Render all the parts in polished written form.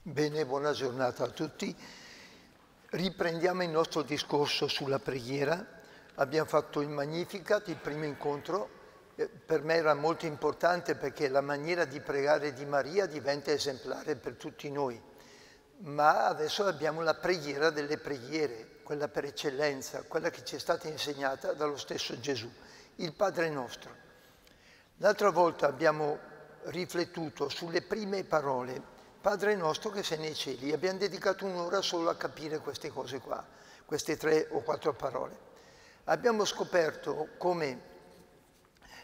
Bene, buona giornata a tutti. Riprendiamo il nostro discorso sulla preghiera. Abbiamo fatto il Magnificat, il primo incontro. Per me era molto importante perché la maniera di pregare di Maria diventa esemplare per tutti noi. Ma adesso abbiamo la preghiera delle preghiere, quella per eccellenza, quella che ci è stata insegnata dallo stesso Gesù, il Padre nostro. L'altra volta abbiamo riflettuto sulle prime parole, Padre nostro che sei nei cieli. Abbiamo dedicato un'ora solo a capire queste cose qua, queste 3 o 4 parole. Abbiamo scoperto come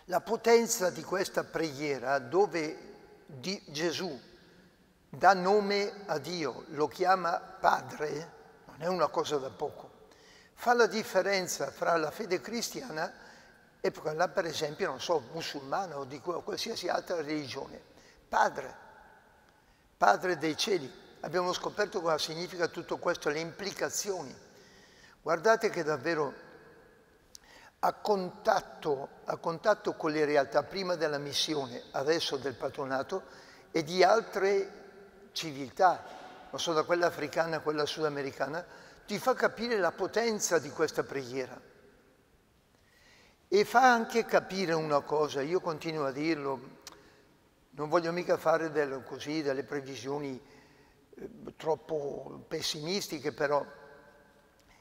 la potenza di questa preghiera, dove Gesù dà nome a Dio, lo chiama Padre, non è una cosa da poco, fa la differenza fra la fede cristiana e quella, per esempio, non so, musulmana o di qualsiasi altra religione. Padre dei cieli. Abbiamo scoperto cosa significa tutto questo, le implicazioni. Guardate che davvero a contatto con le realtà, prima della missione, adesso del patronato, e di altre civiltà, non so, da quella africana a quella sudamericana, ti fa capire la potenza di questa preghiera. E fa anche capire una cosa, io continuo a dirlo, non voglio mica fare delle previsioni troppo pessimistiche, però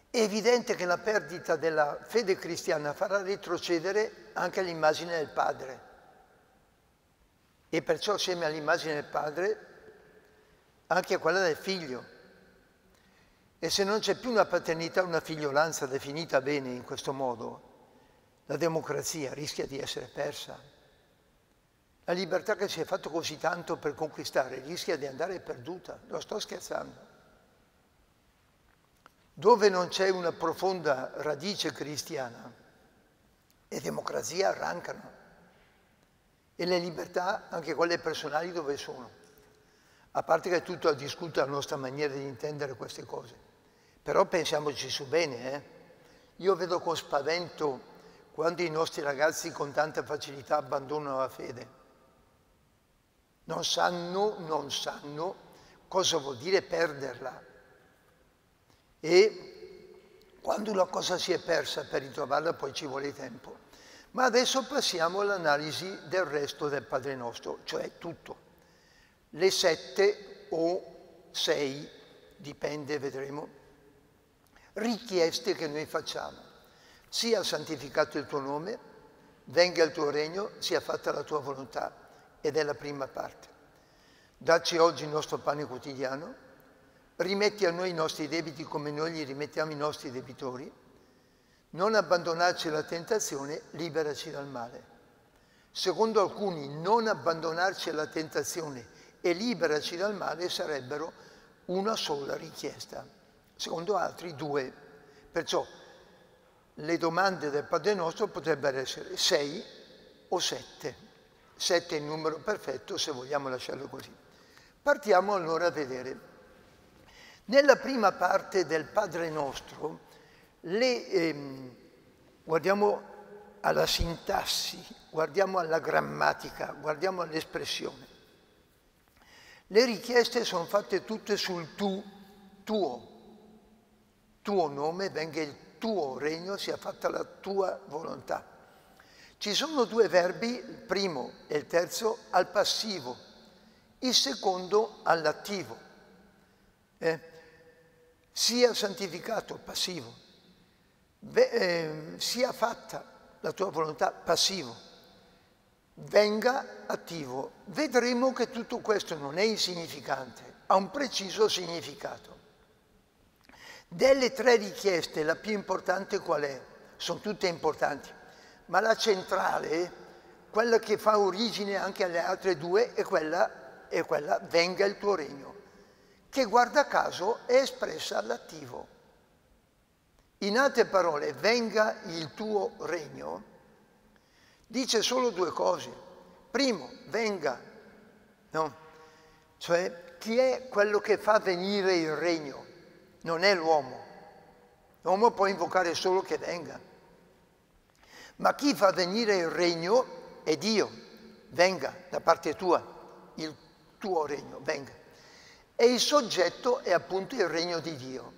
è evidente che la perdita della fede cristiana farà retrocedere anche l'immagine del Padre. E perciò assieme all'immagine del Padre anche quella del Figlio. E se non c'è più una paternità, una figliolanza definita bene in questo modo, la democrazia rischia di essere persa. La libertà che si è fatto così tanto per conquistare rischia di andare perduta. Non sto scherzando. Dove non c'è una profonda radice cristiana, le democrazie arrancano. E le libertà, anche quelle personali, dove sono? A parte che è tutto a discutere la nostra maniera di intendere queste cose. Però pensiamoci su bene. Io vedo con spavento quando i nostri ragazzi con tanta facilità abbandonano la fede. Non sanno cosa vuol dire perderla. E quando una cosa si è persa, per ritrovarla poi ci vuole tempo. Ma adesso passiamo all'analisi del resto del Padre Nostro, cioè tutto. Le 7 o 6, dipende, vedremo, richieste che noi facciamo. Sia santificato il tuo nome, venga il tuo regno, sia fatta la tua volontà. Ed è la prima parte. Dacci oggi il nostro pane quotidiano, rimetti a noi i nostri debiti come noi li rimettiamo ai nostri debitori, non abbandonarci alla tentazione, liberaci dal male. Secondo alcuni, non abbandonarci alla tentazione e liberaci dal male sarebbero una sola richiesta. Secondo altri, 2. Perciò le domande del Padre Nostro potrebbero essere 6 o 7. 7 è il numero perfetto, se vogliamo lasciarlo così. Partiamo allora a vedere. Nella prima parte del Padre Nostro, guardiamo alla sintassi, guardiamo alla grammatica, guardiamo all'espressione. Le richieste sono fatte tutte sul tuo nome, venga il tuo regno, sia fatta la tua volontà. Ci sono 2 verbi, il primo e il terzo, al passivo, il secondo all'attivo. Sia santificato, passivo, sia fatta la tua volontà, passivo, venga, attivo. Vedremo che tutto questo non è insignificante, ha un preciso significato. Delle 3 richieste, la più importante qual è? Sono tutte importanti. Ma la centrale, quella che fa origine anche alle altre 2, è quella venga il tuo regno, che guarda caso è espressa all'attivo. In altre parole, venga il tuo regno, dice solo 2 cose. Primo, venga, no? Cioè, chi è quello che fa venire il regno? Non è l'uomo. L'uomo può invocare solo che venga. Ma chi fa venire il regno è Dio. Venga da parte tua, il tuo regno, venga. e il soggetto è appunto il regno di Dio,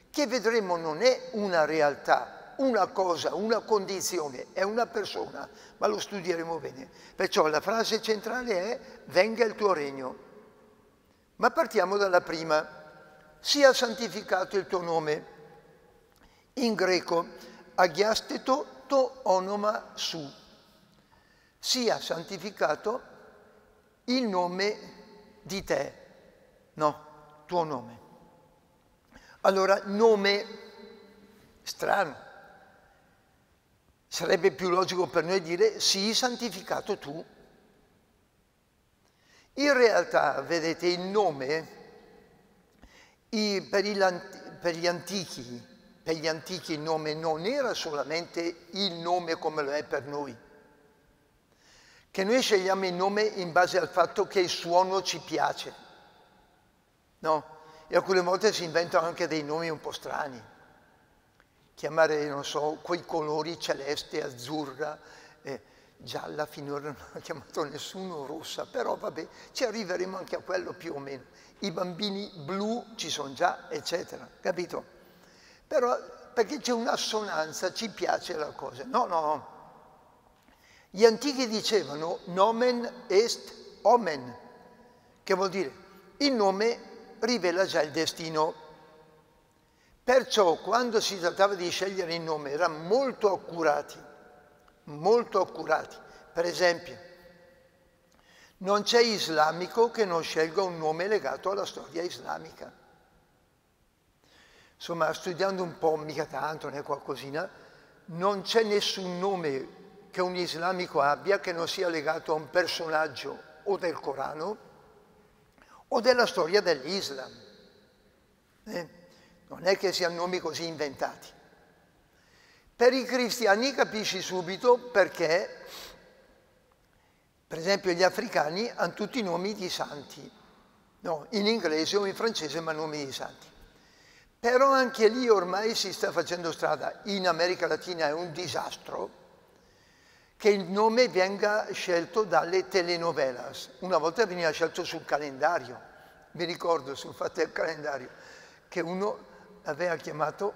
che vedremo non è una realtà, una cosa, una condizione, è una persona, ma lo studieremo bene. Perciò la frase centrale è venga il tuo regno. Ma partiamo dalla prima, sia santificato il tuo nome. In greco, agiasteto to onoma su, sia santificato il nome di te. No, tuo nome. Allora, nome strano. Sarebbe più logico per noi dire sii santificato tu. In realtà, vedete, il nome per gli antichi il nome non era solamente il nome come lo è per noi. Che noi scegliamo il nome in base al fatto che il suono ci piace. No? E alcune volte si inventano anche dei nomi un po' strani. Chiamare, non so, quei colori celeste, azzurra, gialla, finora non ha chiamato nessuno, rossa, però vabbè, ci arriveremo anche a quello più o meno. I bambini blu ci sono già, eccetera, capito? Però perché c'è un'assonanza, ci piace la cosa. No, no. Gli antichi dicevano nomen est omen, che vuol dire il nome rivela già il destino. Perciò quando si trattava di scegliere il nome erano molto accurati, molto accurati. Per esempio, non c'è islamico che non scelga un nome legato alla storia islamica. Insomma, studiando un po', mica tanto, né qualcosina, non c'è nessun nome che un islamico abbia che non sia legato a un personaggio o del Corano o della storia dell'Islam. Non è che siano nomi così inventati. Per i cristiani capisci subito perché, per esempio, gli africani hanno tutti i nomi di santi, no, in inglese o in francese, ma nomi di santi. Però anche lì ormai si sta facendo strada. In America Latina è un disastro che il nome venga scelto dalle telenovelas. Una volta veniva scelto sul calendario, mi ricordo sul fatto del calendario, che uno aveva chiamato,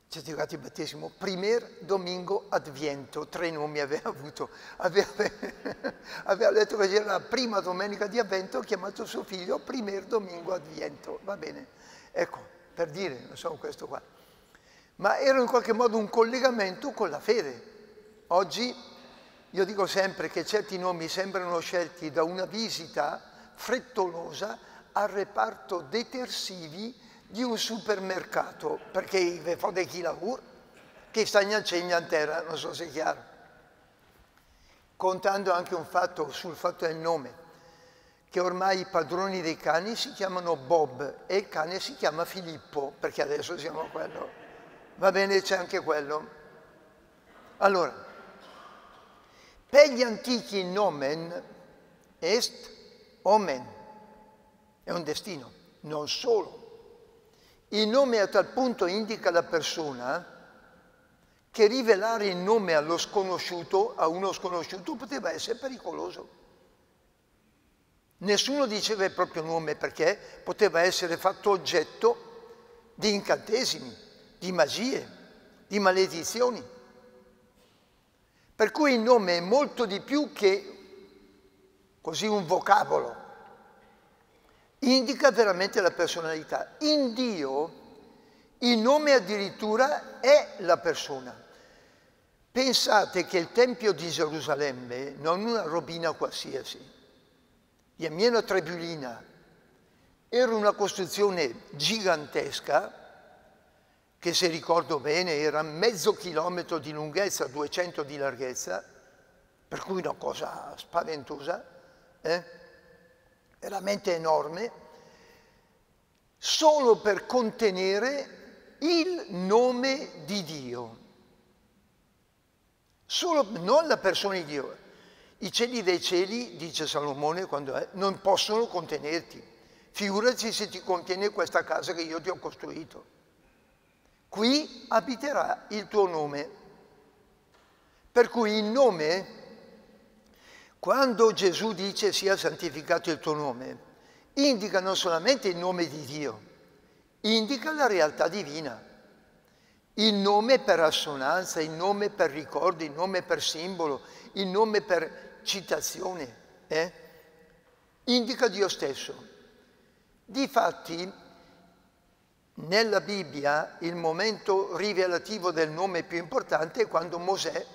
certificato di battesimo, Primer Domingo Adviento, 3 nomi aveva avuto, aveva detto che era la prima domenica di Avvento, ha chiamato suo figlio Primer Domingo Adviento, va bene, ecco, per dire, non so questo qua. Ma era in qualche modo un collegamento con la fede. Oggi io dico sempre che certi nomi sembrano scelti da una visita frettolosa al reparto detersivi di un supermercato, perché fa dei chi lavora, che sta in terra, non so se è chiaro. Contando anche un fatto sul fatto del nome, che ormai i padroni dei cani si chiamano Bob e il cane si chiama Filippo, perché adesso siamo quello. Va bene, c'è anche quello. Allora, per gli antichi nomen est omen, è un destino, non solo. Il nome a tal punto indica la persona che rivelare il nome allo sconosciuto, a uno sconosciuto, poteva essere pericoloso. Nessuno diceva il proprio nome perché poteva essere fatto oggetto di incantesimi, di magie, di maledizioni. Per cui il nome è molto di più che così un vocabolo. Indica veramente la personalità. In Dio il nome addirittura è la persona. Pensate che il Tempio di Gerusalemme non è una robina qualsiasi. Yamina Trebulina era una costruzione gigantesca che, se ricordo bene, era mezzo chilometro di lunghezza, 200 di larghezza, per cui una cosa spaventosa, veramente enorme, solo per contenere il nome di Dio. Solo, non la persona di Dio. I cieli dei cieli, dice Salomone, non possono contenerti. Figuraci se ti contiene questa casa che io ti ho costruito. Qui abiterà il tuo nome. Per cui il nome, Quando Gesù dice sia santificato il tuo nome, indica non solamente il nome di Dio, indica la realtà divina. Il nome per assonanza, il nome per ricordo, il nome per simbolo, il nome per citazione, indica Dio stesso. Difatti, nella Bibbia il momento rivelativo del nome più importante è quando Mosè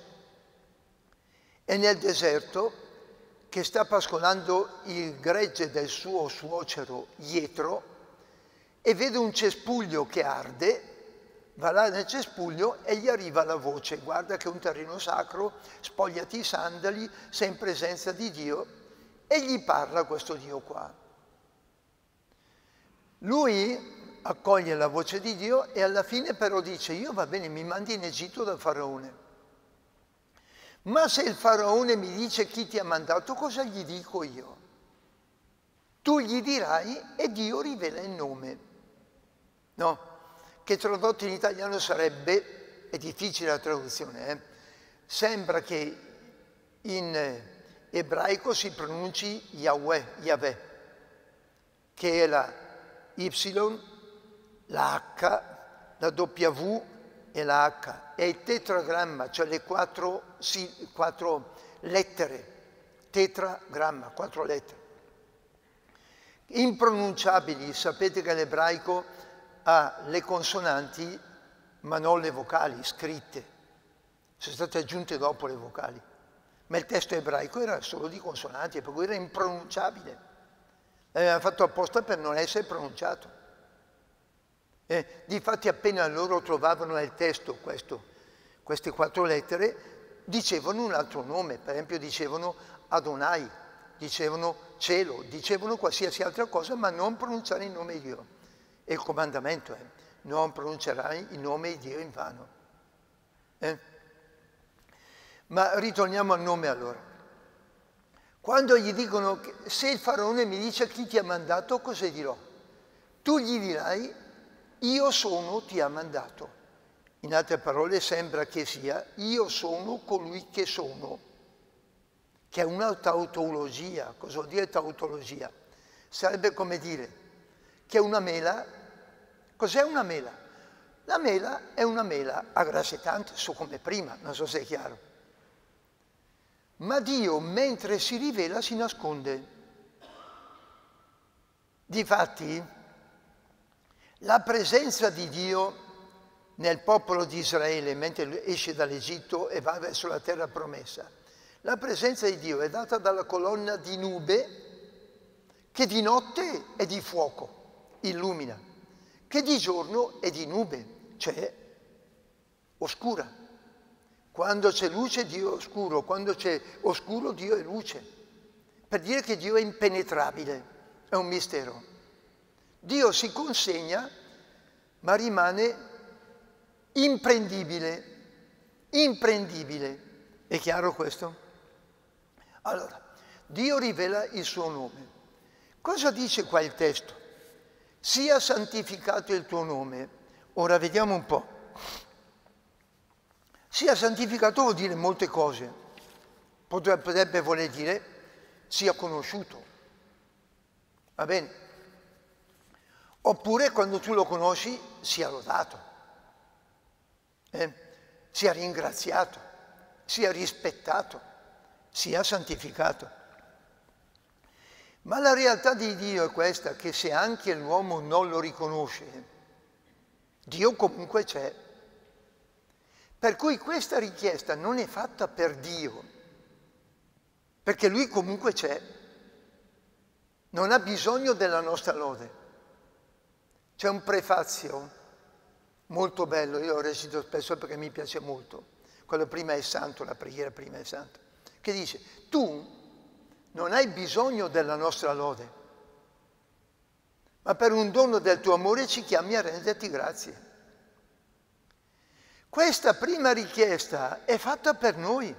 è nel deserto che sta pascolando il gregge del suo suocero Jetro e vede un cespuglio che arde, va là nel cespuglio e gli arriva la voce: guarda che è un terreno sacro, spogliati i sandali, sei in presenza di Dio, e gli parla questo Dio qua. Lui accoglie la voce di Dio e alla fine però dice: io va bene, mi mandi in Egitto da Faraone. Ma se il Faraone mi dice chi ti ha mandato, cosa gli dico io? Tu gli dirai e Dio rivela il nome. No? Che tradotto in italiano sarebbe, è difficile la traduzione, sembra che in ebraico si pronunci Yahweh, che è la Y, la H, la W e la H. È il tetragramma, cioè le quattro lettere. Tetragramma, 4 lettere. Impronunciabili, sapete che l'ebraico ha le consonanti ma non le vocali scritte, sono state aggiunte dopo le vocali, ma il testo ebraico era solo di consonanti, per cui era impronunciabile, l'aveva fatto apposta per non essere pronunciato. Difatti appena loro trovavano nel testo queste 4 lettere, dicevano un altro nome, per esempio dicevano Adonai, dicevano cielo, dicevano qualsiasi altra cosa, ma non pronunciare il nome di Dio. E il comandamento è: non pronuncerai il nome di Dio in vano. Ma ritorniamo al nome allora. Quando gli dicono: se il Faraone mi dice chi ti ha mandato, cosa dirò? Tu gli dirai: io sono ti ha mandato. In altre parole sembra che sia: io sono colui che sono, che è una tautologia. Cosa vuol dire tautologia? Sarebbe come dire che una mela. Cos'è una mela? La mela è una mela aggrassetante, su come prima, non so se è chiaro. Ma Dio, mentre si rivela, si nasconde. Difatti, la presenza di Dio nel popolo di Israele, mentre esce dall'Egitto e va verso la terra promessa, la presenza di Dio è data dalla colonna di nube che di notte è di fuoco, illumina, che di giorno è di nube, cioè oscura. Quando c'è luce Dio è oscuro, quando c'è oscuro Dio è luce, per dire che Dio è impenetrabile, è un mistero. Dio si consegna ma rimane imprendibile, imprendibile. È chiaro questo? Allora, Dio rivela il suo nome. Cosa dice qua il testo? Sia santificato il tuo nome. Ora vediamo un po'. Sia santificato vuol dire molte cose. Potrebbe voler dire sia conosciuto. Va bene? Oppure quando tu lo conosci sia lodato, sia ringraziato, sia rispettato, sia santificato. Ma la realtà di Dio è questa, che se anche l'uomo non lo riconosce, Dio comunque c'è. Per cui questa richiesta non è fatta per Dio, perché Lui comunque c'è. Non ha bisogno della nostra lode. C'è un prefazio molto bello, io lo recito spesso perché mi piace molto. Quello prima è santo, la preghiera prima è santa, che dice: tu non hai bisogno della nostra lode, ma per un dono del tuo amore ci chiami a renderti grazie. Questa prima richiesta è fatta per noi.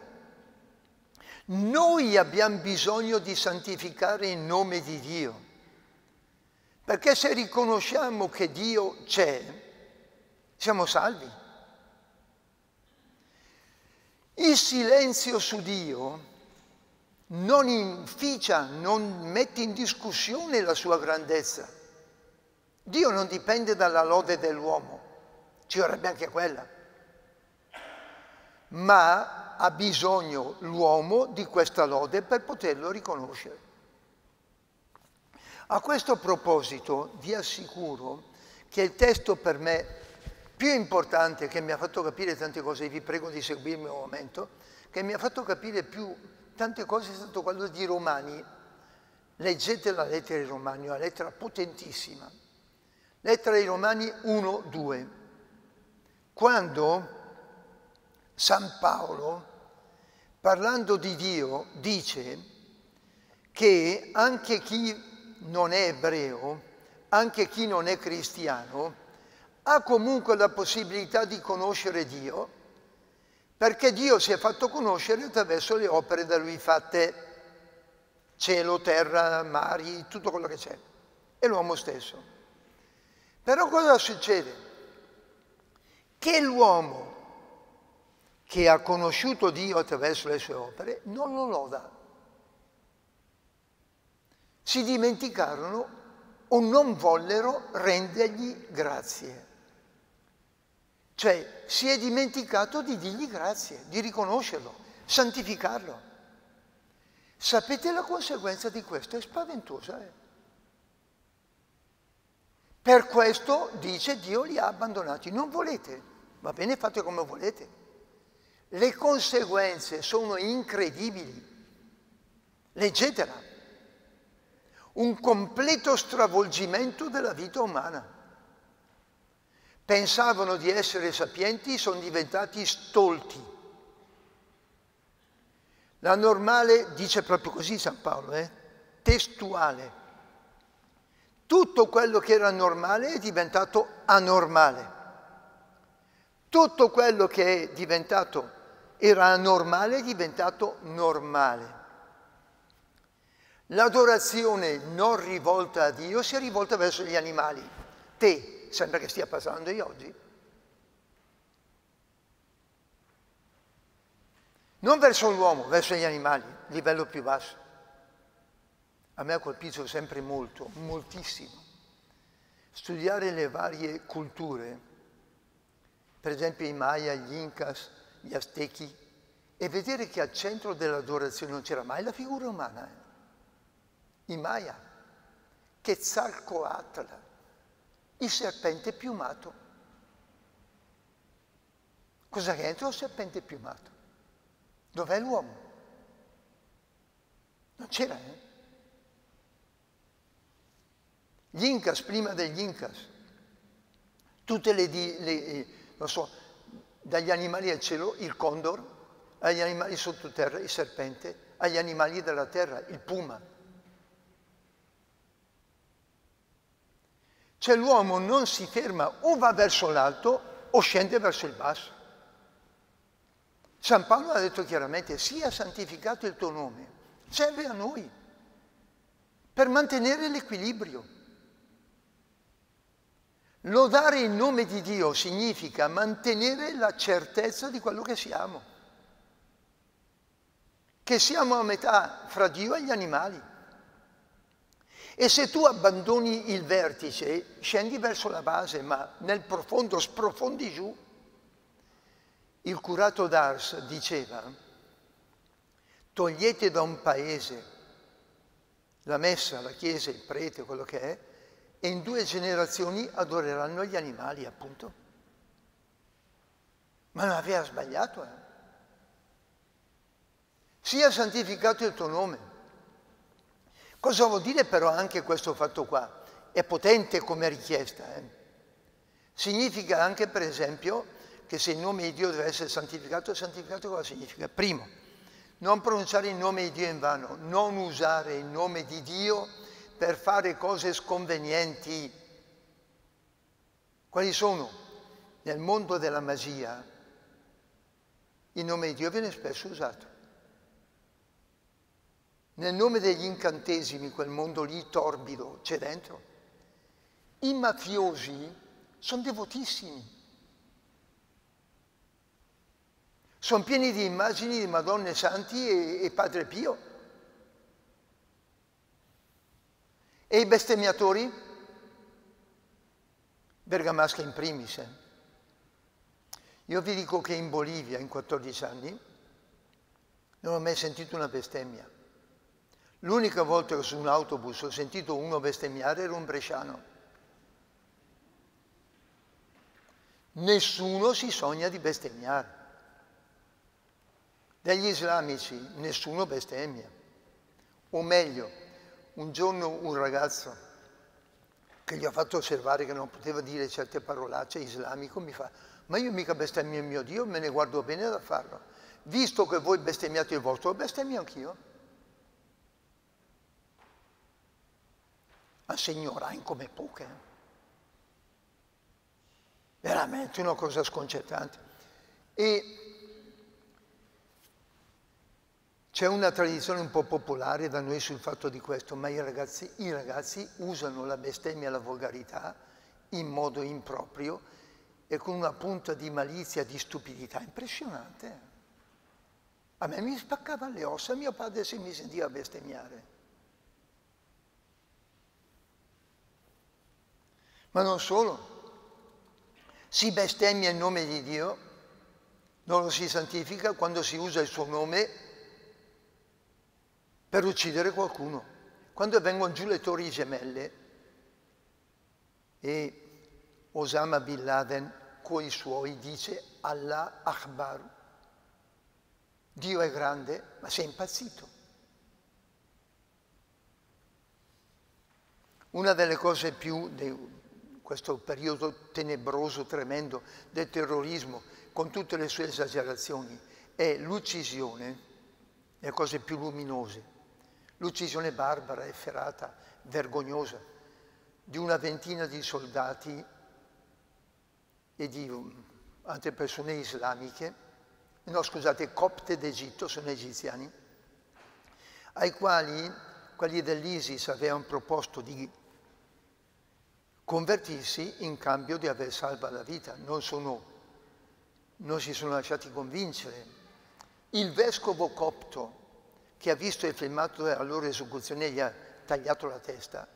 Noi abbiamo bisogno di santificare il nome di Dio, perché se riconosciamo che Dio c'è, siamo salvi. Il silenzio su Dio non inficia, non mette in discussione la sua grandezza. Dio non dipende dalla lode dell'uomo, ci vorrebbe anche quella, ma ha bisogno l'uomo di questa lode per poterlo riconoscere. A questo proposito vi assicuro che il testo per me più importante, che mi ha fatto capire tante cose, vi prego di seguirmi un momento, che mi ha fatto capire tante cose è stato quello di Romani. Leggete la lettera ai Romani, una lettera potentissima. Lettera ai Romani 1, 2. Quando San Paolo, parlando di Dio, dice che anche chi non è ebreo, anche chi non è cristiano, ha comunque la possibilità di conoscere Dio, perché Dio si è fatto conoscere attraverso le opere da Lui fatte, cielo, terra, mari, tutto quello che c'è, e l'uomo stesso. Però cosa succede? Che l'uomo che ha conosciuto Dio attraverso le sue opere non lo loda. Si dimenticarono o non vollero rendergli grazie. Cioè si è dimenticato di dirgli grazie, di riconoscerlo, santificarlo. Sapete la conseguenza di questo? È spaventosa. Per questo, dice, Dio li ha abbandonati. Non volete, va bene, fate come volete. Le conseguenze sono incredibili. Leggetela. Un completo stravolgimento della vita umana. Pensavano di essere sapienti, sono diventati stolti. La normale, dice proprio così San Paolo, testuale. Tutto quello che era normale è diventato anormale. Tutto quello che era anormale è diventato normale. L'adorazione non rivolta a Dio si è rivolta verso gli animali. Sembra che stia passando oggi. Non verso l'uomo, verso gli animali, livello più basso. A me ha colpito sempre molto, moltissimo, studiare le varie culture, per esempio i Maya, gli Incas, gli Aztechi, e vedere che al centro dell'adorazione non c'era mai la figura umana. I Maya, Quetzalcoatl, il serpente piumato. Cosa che entra il serpente piumato? Dov'è l'uomo? Non c'era, Gli Incas, prima degli Incas, tutte dagli animali al cielo, il condor, agli animali sottoterra, il serpente, agli animali della terra, il puma. Cioè l'uomo non si ferma, o va verso l'alto o scende verso il basso. San Paolo ha detto chiaramente, sia santificato il tuo nome, serve a noi per mantenere l'equilibrio. Lodare il nome di Dio significa mantenere la certezza di quello che siamo a metà fra Dio e gli animali. E se tu abbandoni il vertice, scendi verso la base, ma nel profondo sprofondi giù. Il curato d'Ars diceva, togliete da un paese la messa, la chiesa, il prete, quello che è, e in 2 generazioni adoreranno gli animali, appunto. Ma non aveva sbagliato, Sia santificato il tuo nome. Cosa vuol dire però anche questo fatto qua? È potente come richiesta. Significa anche, per esempio, che se il nome di Dio deve essere santificato cosa significa? Primo, non pronunciare il nome di Dio in vano, non usare il nome di Dio per fare cose sconvenienti. Quali sono? Nel mondo della magia il nome di Dio viene spesso usato. Nel nome degli incantesimi, quel mondo lì torbido c'è dentro. I mafiosi sono devotissimi. Sono pieni di immagini di Madonne Santi e Padre Pio. E i bestemmiatori? Bergamaschi in primis. Io vi dico che in Bolivia, in 14 anni, non ho mai sentito una bestemmia. L'unica volta che su un autobus ho sentito uno bestemmiare era un bresciano. Nessuno si sogna di bestemmiare. Dagli islamici nessuno bestemmia. O meglio, un giorno un ragazzo che gli ha fatto osservare che non poteva dire certe parolacce islamico mi fa: ma io mica bestemmio il mio Dio, me ne guardo bene da farlo. Visto che voi bestemmiate il vostro, bestemmio anch'io. Ma signorai come poche. Veramente una cosa sconcertante. E c'è una tradizione un po' popolare da noi sul fatto di questo, ma i ragazzi usano la bestemmia e la volgarità in modo improprio e con una punta di malizia, di stupidità impressionante. A me mi spaccava le ossa mio padre se mi sentiva bestemmiare. Ma non solo, si bestemmia in nome di Dio, non lo si santifica quando si usa il suo nome per uccidere qualcuno. Quando vengono giù le torri gemelle e Osama Bin Laden con i suoi dice Allah Akbar, Dio è grande, ma sei impazzito. Una delle cose più di questo periodo tenebroso, tremendo del terrorismo, con tutte le sue esagerazioni, è l'uccisione, le cose più luminose, l'uccisione barbara, efferata, vergognosa, di una ventina di soldati e di altre persone islamiche, no scusate, copte d'Egitto, sono egiziani, ai quali quelli dell'ISIS avevano proposto di convertirsi in cambio di aver salvato la vita, non si sono lasciati convincere. Il vescovo copto che ha visto il filmato della loro esecuzione e gli ha tagliato la testa,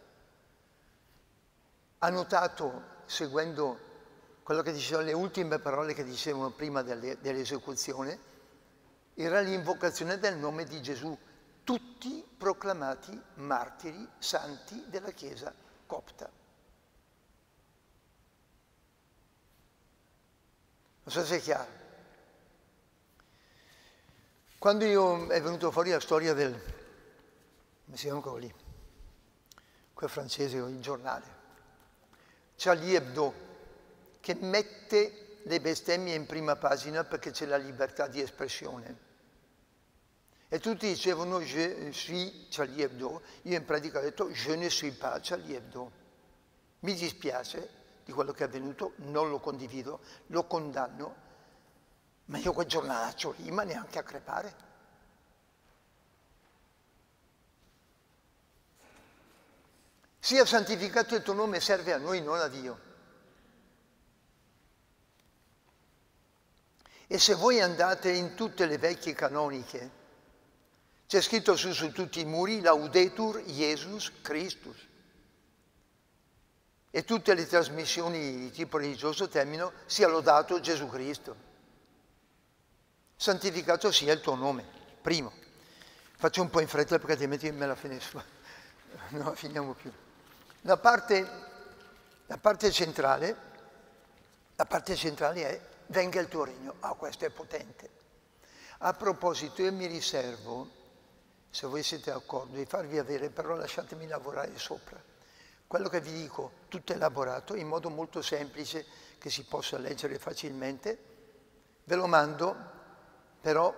ha notato, seguendo quello che dicevano, le ultime parole che dicevano prima dell'esecuzione, era l'invocazione del nome di Gesù, tutti proclamati martiri santi della Chiesa copta. Non so se è chiaro. Quando è venuto fuori la storia del, come si chiama quello lì, quel francese, il giornale, Charlie Hebdo, che mette le bestemmie in prima pagina perché c'è la libertà di espressione. E tutti dicevano je suis Charlie Hebdo, io in pratica ho detto je ne suis pas Charlie Hebdo. Mi dispiace di quello che è avvenuto, non lo condivido, lo condanno, ma io quel giornalaccio lì, ma neanche a crepare. Sia santificato il tuo nome, serve a noi, non a Dio. E se voi andate in tutte le vecchie canoniche, c'è scritto su tutti i muri Laudetur Jesus Christus. E tutte le trasmissioni di tipo religioso terminano sia lodato Gesù Cristo. Santificato sia il tuo nome. Primo. Faccio un po' in fretta perché altrimenti me la finisco. Non la finiamo più. La parte centrale è venga il tuo regno. Ah, questo è potente. A proposito, io mi riservo, se voi siete d'accordo, di farvi avere, però lasciatemi lavorare sopra. Quello che vi dico, tutto elaborato, in modo molto semplice, che si possa leggere facilmente, ve lo mando, però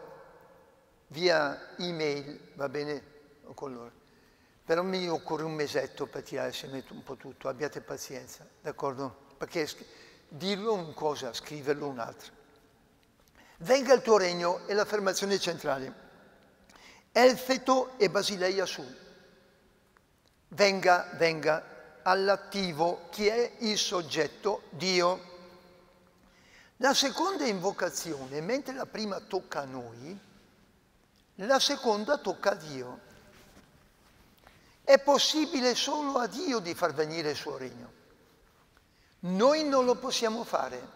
via email, va bene con loro. Però mi occorre un mesetto per tirare assieme un po' tutto, abbiate pazienza, d'accordo? Perché dirlo una cosa, scriverlo un'altra. Venga il tuo regno è l'affermazione centrale. Elfeto e Basileia su. Venga, venga. All'attivo, chi è il soggetto? Dio. La seconda invocazione, mentre la prima tocca a noi, la seconda tocca a Dio. È possibile solo a Dio di far venire il suo regno. Noi non lo possiamo fare.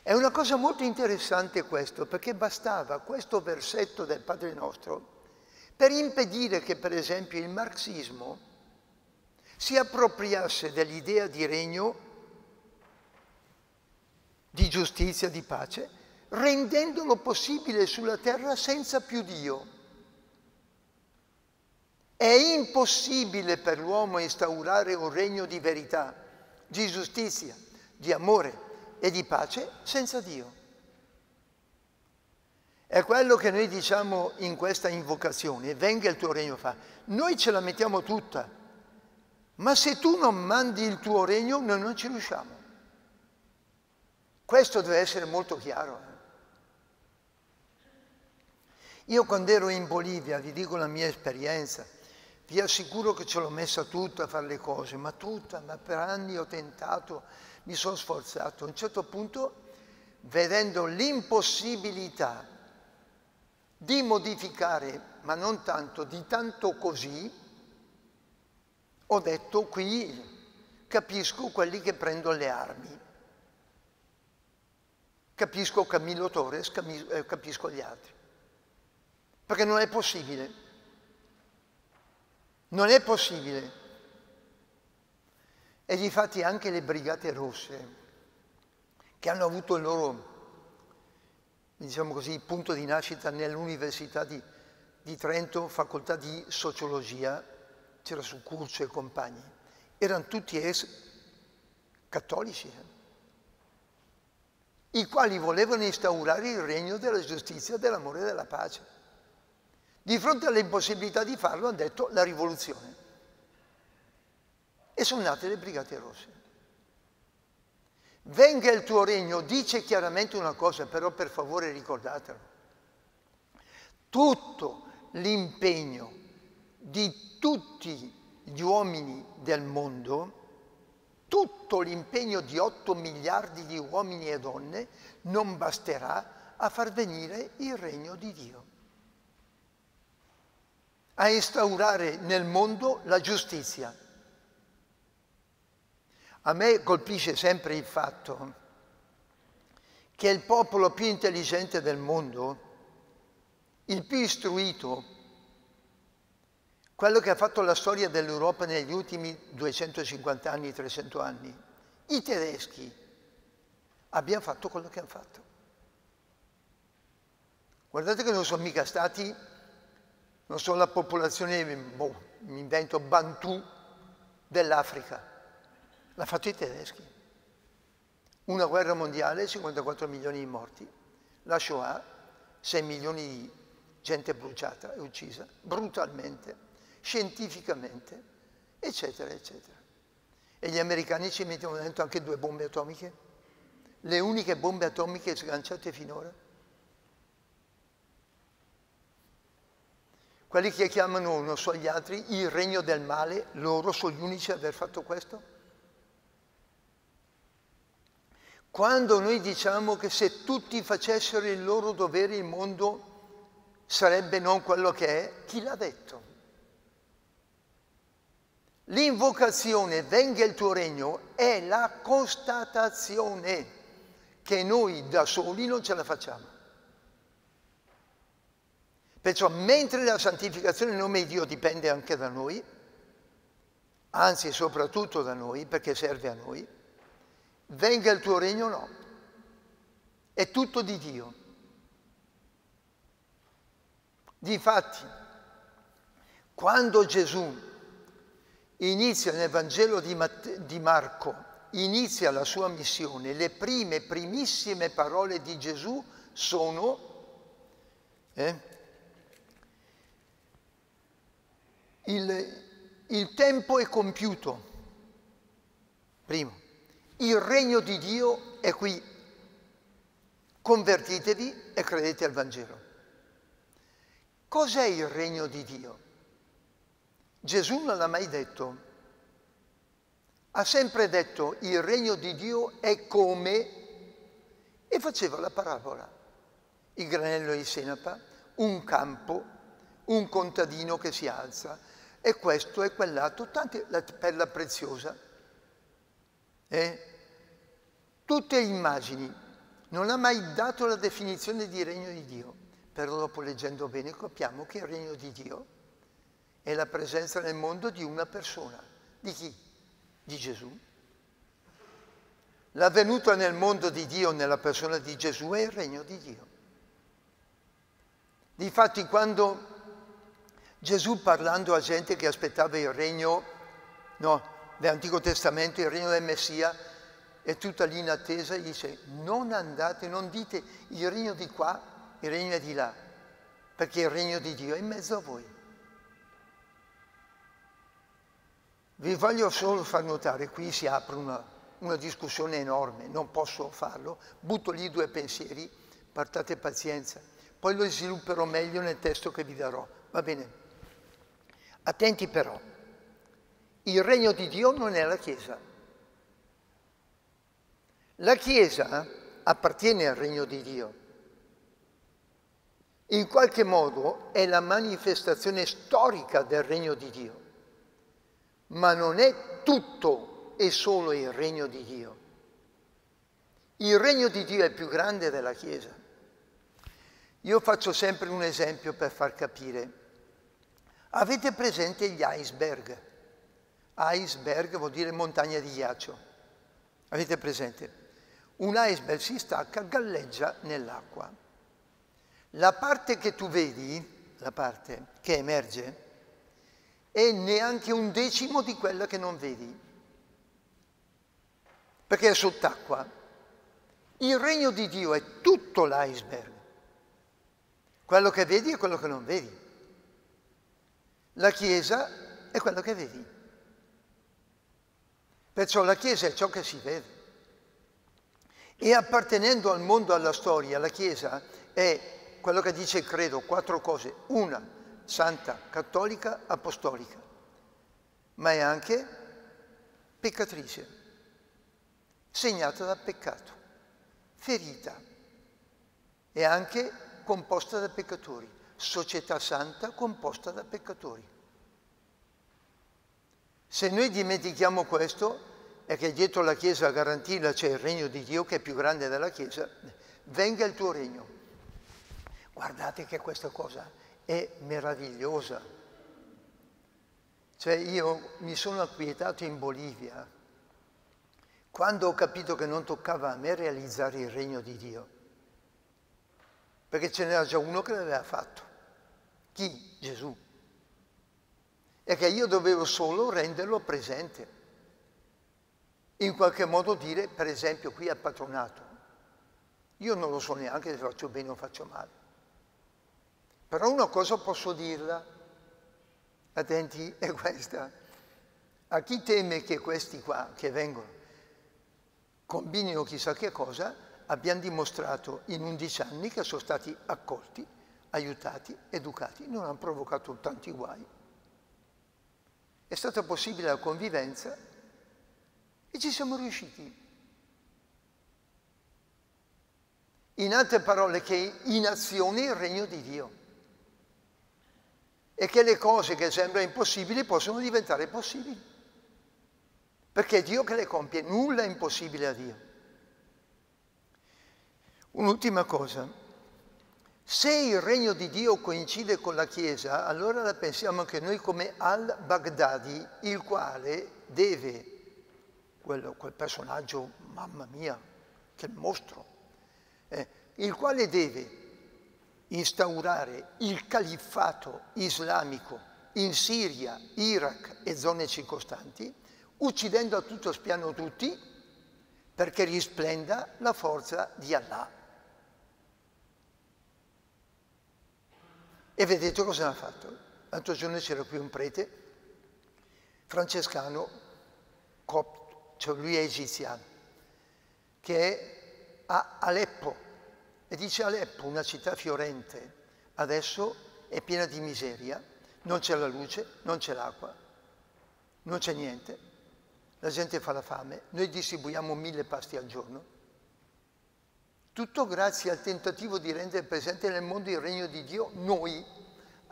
È una cosa molto interessante questo, perché bastava questo versetto del Padre Nostro per impedire che, per esempio, il marxismo si appropriasse dell'idea di regno, di giustizia, di pace, rendendolo possibile sulla terra senza più Dio. È impossibile per l'uomo instaurare un regno di verità, di giustizia, di amore e di pace senza Dio. È quello che noi diciamo in questa invocazione, venga il tuo regno fa. Noi ce la mettiamo tutta, ma se tu non mandi il tuo regno noi non ci riusciamo. Questo deve essere molto chiaro. Io quando ero in Bolivia, vi dico la mia esperienza, vi assicuro che ce l'ho messa tutta a fare le cose, ma per anni ho tentato, mi sono sforzato. A un certo punto, vedendo l'impossibilità di modificare, ma non tanto, di tanto così, ho detto qui capisco quelli che prendono le armi. Capisco Camillo Torres, capisco gli altri. Perché non è possibile. Non è possibile. E difatti anche le Brigate Rosse, che hanno avuto il loro, diciamo così, punto di nascita nell'Università di Trento, facoltà di sociologia, c'era su Curcio e compagni, erano tutti cattolici, i quali volevano instaurare il regno della giustizia, dell'amore e della pace. Di fronte all'impossibilità di farlo hanno detto la rivoluzione. E sono nate le Brigate Rosse. Venga il tuo regno dice chiaramente una cosa, però per favore ricordatelo. Tutto l'impegno di tutti gli uomini del mondo, tutto l'impegno di 8 miliardi di uomini e donne non basterà a far venire il regno di Dio, a instaurare nel mondo la giustizia. A me colpisce sempre il fatto che il popolo più intelligente del mondo, il più istruito, quello che ha fatto la storia dell'Europa negli ultimi 250 anni, 300 anni, i tedeschi, abbiamo fatto quello che hanno fatto. Guardate che non sono mica stati, non sono la popolazione, mi invento, Bantu dell'Africa. L'ha fatto i tedeschi. Una guerra mondiale, 54 milioni di morti. La Shoah, 6 milioni di gente bruciata e uccisa, brutalmente, scientificamente, eccetera, eccetera. E gli americani ci mettono dentro anche 2 bombe atomiche, le uniche bombe atomiche sganciate finora. Quelli che chiamano, non so gli altri, il regno del male, loro sono gli unici ad aver fatto questo? Quando noi diciamo che se tutti facessero il loro dovere il mondo sarebbe non quello che è, chi l'ha detto? L'invocazione venga il tuo regno è la constatazione che noi da soli non ce la facciamo. Perciò mentre la santificazione in nome di Dio dipende anche da noi, anzi soprattutto da noi perché serve a noi, venga il tuo regno no, è tutto di Dio. Difatti, quando Gesù inizia nel Vangelo di Marco, inizia la sua missione, le primissime parole di Gesù sono il tempo è compiuto, primo. Il regno di Dio è qui, convertitevi e credete al Vangelo. Cos'è il regno di Dio? Gesù non l'ha mai detto, ha sempre detto il regno di Dio è come, e faceva la parabola, il granello di senape, un campo, un contadino che si alza, e questo e quell'altro, tante, la perla preziosa. Tutte immagini. Non ha mai dato la definizione di regno di Dio, però dopo leggendo bene capiamo che il regno di Dio è la presenza nel mondo di una persona. Di chi? Di Gesù. La venuta nel mondo di Dio nella persona di Gesù è il regno di Dio. Difatti quando Gesù, parlando a gente che aspettava il regno dell'Antico Testamento, il regno del Messia, e tutta lì in attesa, dice: non andate, non dite il regno di qua, il regno è di là, perché il regno di Dio è in mezzo a voi. Vi voglio solo far notare, qui si apre una discussione enorme, non posso farlo, butto lì 2 pensieri, portate pazienza, poi lo svilupperò meglio nel testo che vi darò, va bene? Attenti però, il regno di Dio non è la Chiesa. La Chiesa appartiene al regno di Dio. In qualche modo è la manifestazione storica del regno di Dio, ma non è tutto e solo il regno di Dio. Il regno di Dio è più grande della Chiesa. Io faccio sempre un esempio per far capire. Avete presente gli iceberg? Iceberg vuol dire montagna di ghiaccio. Avete presente? Un iceberg si stacca, galleggia nell'acqua. La parte che tu vedi, la parte che emerge, è neanche 1/10 di quella che non vedi, perché è sott'acqua. Il regno di Dio è tutto l'iceberg. Quello che vedi è quello che non vedi. La Chiesa è quello che vedi. Perciò la Chiesa è ciò che si vede. E appartenendo al mondo, alla storia, la Chiesa è quello che dice il credo, 4 cose. Una, santa, cattolica, apostolica, ma è anche peccatrice, segnata dal peccato, ferita, è anche composta da peccatori, società santa composta da peccatori. Se noi dimentichiamo questo, è che dietro la Chiesa a garantirla c'è il regno di Dio che è più grande della Chiesa. Venga il tuo regno. Guardate che questa cosa è meravigliosa. Cioè io mi sono acquietato in Bolivia quando ho capito che non toccava a me realizzare il regno di Dio, perché ce n'era già uno che l'aveva fatto. Chi? Gesù. E che io dovevo solo renderlo presente. In qualche modo dire, per esempio, qui al patronato, io non lo so neanche se faccio bene o faccio male, però una cosa posso dirla, attenti, è questa: a chi teme che questi qua che vengono combinino chissà che cosa, abbiamo dimostrato in 11 anni che sono stati accolti, aiutati, educati, non hanno provocato tanti guai. È stata possibile la convivenza e ci siamo riusciti. In altre parole, che è in azione il regno di Dio e che le cose che sembrano impossibili possono diventare possibili, perché è Dio che le compie, nulla è impossibile a Dio. Un'ultima cosa: se il regno di Dio coincide con la Chiesa, allora la pensiamo anche noi come al-Baghdadi, il quale deve, quel personaggio, mamma mia, che mostro, il quale deve instaurare il califfato islamico in Siria, Iraq e zone circostanti, uccidendo a tutto spiano tutti, perché risplenda la forza di Allah. E vedete cosa ha fatto? L'altro giorno c'era qui un prete francescano, copto, cioè lui è egiziano, che è a Aleppo, e dice: Aleppo, una città fiorente, adesso è piena di miseria, non c'è la luce, non c'è l'acqua, non c'è niente, la gente fa la fame, noi distribuiamo 1000 pasti al giorno, tutto grazie al tentativo di rendere presente nel mondo il regno di Dio. Noi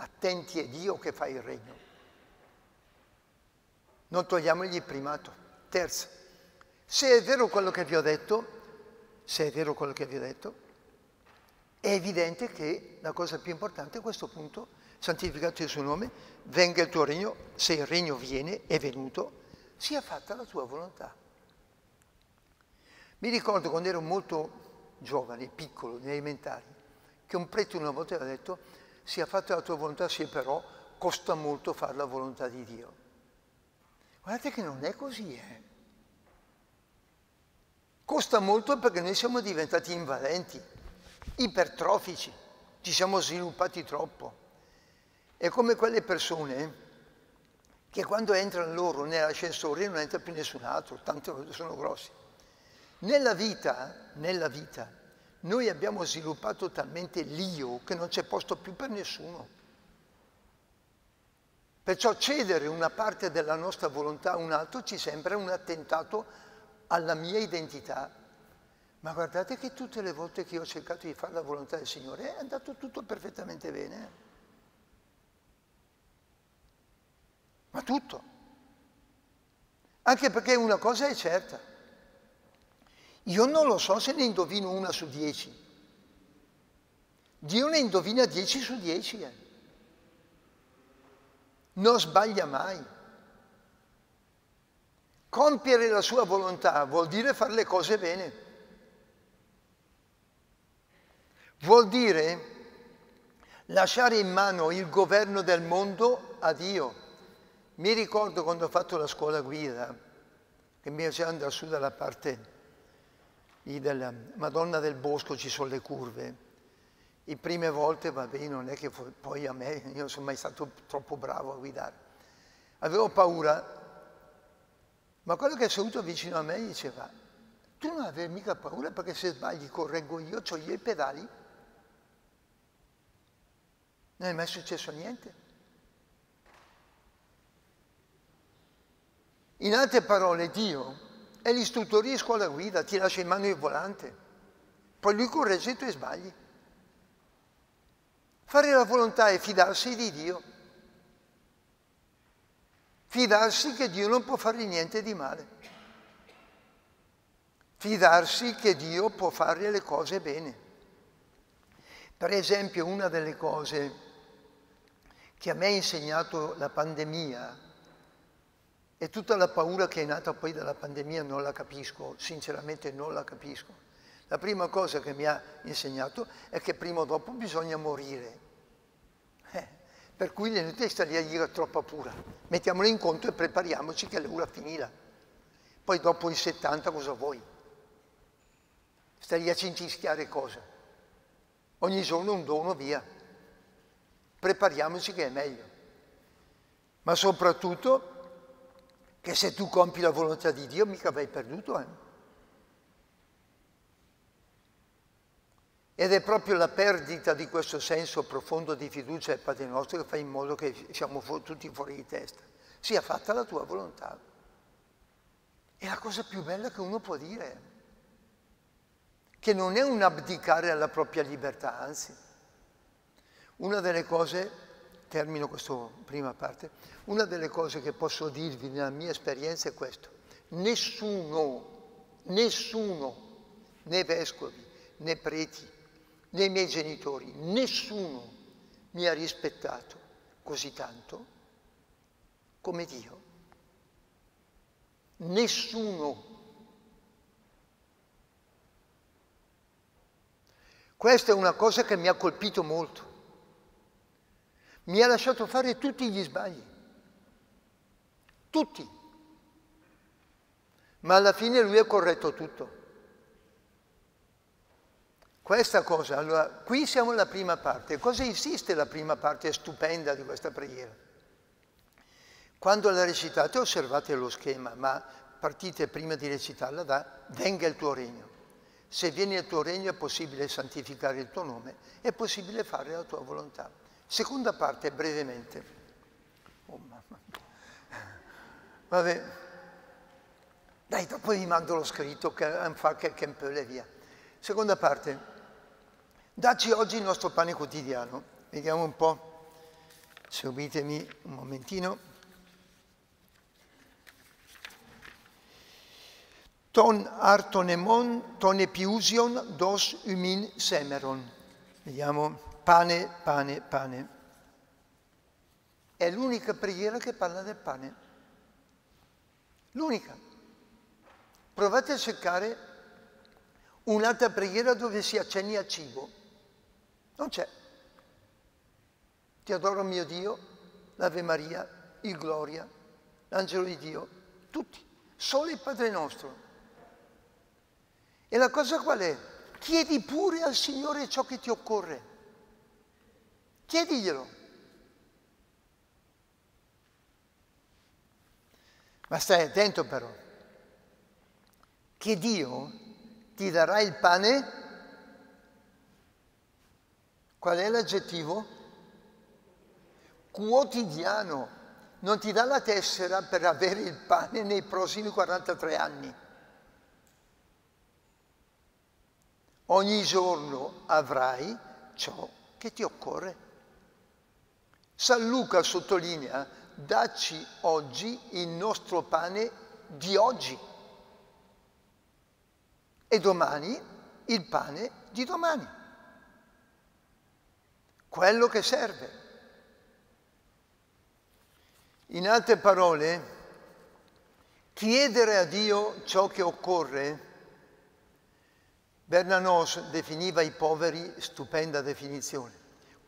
attenti, è Dio che fa il regno. Non togliamogli il primato. Terzo, se è vero quello che vi ho detto, è evidente che la cosa più importante a questo punto, santificato il suo nome, venga il tuo regno, se il regno viene, è venuto, sia fatta la tua volontà. Mi ricordo quando ero molto giovane, piccolo, negli elementari, che un prete una volta aveva detto, sia fatta la tua volontà, sì, però costa molto fare la volontà di Dio. Guardate che non è così, Costa molto perché noi siamo diventati invalenti, ipertrofici, ci siamo sviluppati troppo. È come quelle persone che quando entrano loro nell'ascensore non entra più nessun altro, tanto sono grossi. Nella vita, noi abbiamo sviluppato talmente l'io che non c'è posto più per nessuno. Perciò cedere una parte della nostra volontà a un altro ci sembra un attentato alla mia identità. Ma guardate che tutte le volte che io ho cercato di fare la volontà del Signore è andato tutto perfettamente bene. Ma tutto. Anche perché una cosa è certa. Io non lo so se ne indovino 1 su 10. Dio ne indovina 10 su 10. Non sbaglia mai. Compiere la sua volontà vuol dire fare le cose bene. Vuol dire lasciare in mano il governo del mondo a Dio. Mi ricordo quando ho fatto la scuola guida, che mi faceva andare su dalla parte della Madonna del Bosco, ci sono le curve. Le prime volte, vabbè, non è che poi a me, io non sono mai stato troppo bravo a guidare. Avevo paura. Ma quello che è seduto vicino a me diceva, tu non avevi mica paura perché se sbagli correggo io, c'ho io i pedali? Non è mai successo niente. In altre parole, Dio è l'istruttore di scuola guida, ti lascia in mano il volante, poi lui corregge i tuoi sbagli. Fare la volontà è fidarsi di Dio. Fidarsi che Dio non può fare niente di male. Fidarsi che Dio può fare le cose bene. Per esempio, una delle cose che a me ha insegnato la pandemia, e tutta la paura che è nata poi dalla pandemia non la capisco, sinceramente non la capisco. La prima cosa che mi ha insegnato è che prima o dopo bisogna morire. Per cui le notte sta lì a dire troppa paura. Mettiamolo in conto e prepariamoci che l'ora finirà. Poi dopo i 70 cosa vuoi? Stai lì a cincischiare cosa? Ogni giorno un dono, via. Prepariamoci che è meglio. Ma soprattutto che se tu compi la volontà di Dio mica vai perduto, Ed è proprio la perdita di questo senso profondo di fiducia del Padre nostro che fa in modo che siamo tutti fuori di testa. Sia fatta la tua volontà. È la cosa più bella che uno può dire. Che non è un abdicare alla propria libertà, anzi. Una delle cose, termino questa prima parte, una delle cose che posso dirvi nella mia esperienza è questo. Nessuno, né vescovi, né preti, né i miei genitori, nessuno mi ha rispettato così tanto come Dio. Nessuno. Questa è una cosa che mi ha colpito molto. Mi ha lasciato fare tutti gli sbagli. Tutti. Ma alla fine lui ha corretto tutto. Questa cosa, allora, qui siamo alla prima parte. Cosa insiste la prima parte stupenda di questa preghiera? Quando la recitate osservate lo schema, ma partite prima di recitarla da venga il tuo regno. Se viene il tuo regno è possibile santificare il tuo nome, è possibile fare la tua volontà. Seconda parte, brevemente. Oh mamma. Vabbè. Dai, dopo vi mando lo scritto, che fa che un po' le via. Seconda parte. Dacci oggi il nostro pane quotidiano. Vediamo un po'. Seguitemi un momentino. Ton artonemon, ton epiusion, dos umin semeron. Vediamo, pane, pane, pane. È l'unica preghiera che parla del pane. L'unica. Provate a cercare un'altra preghiera dove si accenni al cibo. Non c'è. Ti adoro mio Dio, l'Ave Maria, il Gloria, l'Angelo di Dio, tutti. Solo il Padre nostro. E la cosa qual è? Chiedi pure al Signore ciò che ti occorre. Chiediglielo. Ma stai attento però, che Dio ti darà il pane. Qual è l'aggettivo? Quotidiano. Non ti dà la tessera per avere il pane nei prossimi 43 anni. Ogni giorno avrai ciò che ti occorre. San Luca sottolinea: dacci oggi il nostro pane di oggi e domani il pane di domani. Quello che serve. In altre parole, chiedere a Dio ciò che occorre. Bernanos definiva i poveri, stupenda definizione,